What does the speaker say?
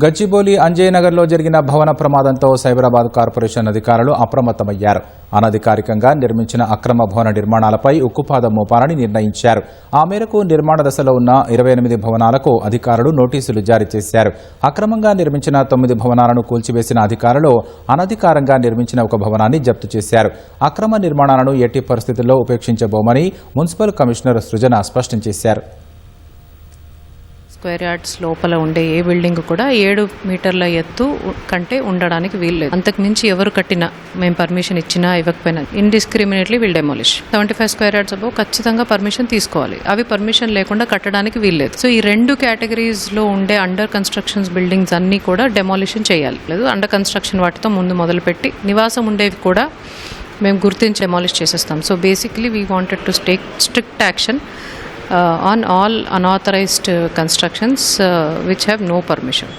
గచ్చిబౌలి అంజయ్యనగర్లో జరిగిన భవన ప్రమాదంతో సైబరాబాద్ కార్పొరేషన్ అధికారులు అప్రమత్తమయ్యారు. అనధికారికంగా నిర్మించిన అక్రమ భవన నిర్మాణాలపై ఉక్కుపాదం మోపాలని నిర్ణయించారు. ఆ మేరకు నిర్మాణ దశలో ఉన్న 28 భవనాలకు అధికారులు నోటీసులు జారీ చేశారు. అక్రమంగా నిర్మించిన 9 భవనాలను కూల్చివేసిన అధికారులు అనధికారంగా నిర్మించిన ఒక భవనాన్ని జప్తు చేశారు. అక్రమ నిర్మాణాలను ఎట్టి పరిస్థితుల్లో ఉపేక్షించబోమని మున్సిపల్ కమిషనర్ సృజన స్పష్టం చేశారు. స్క్వేర్ యార్డ్స్ లోపల ఉండే ఏ బిల్డింగ్ కూడా 7 మీటర్ల ఎత్తు కంటే ఉండడానికి వీల్లేదు. అంతకు మించి ఎవరు కట్టినా మేము పర్మిషన్ ఇచ్చినా ఇవ్వకపోయినా indiscriminately will demolish. 75 square yards above ఖచ్చితంగా పర్మిషన్ తీసుకోవాలి. అవి పర్మిషన్ లేకుండా కట్టడానికి వీల్లేదు. సో ఈ 2 కేటగిరీస్ లో ఉండే అండర్ కన్స్ట్రక్షన్స్ బిల్డింగ్స్ అన్ని కూడా డెమోలిషన్ చేయాలి. లేదు అండర్ కన్స్ట్రక్షన్ వాటితో ముందు మొదలుపెట్టి నివాసం ఉండేవి కూడా మేము గుర్తించి డెమాలిష్ చేసేస్తాం. So basically we wanted to take strict action on all unauthorized constructions which have no permission.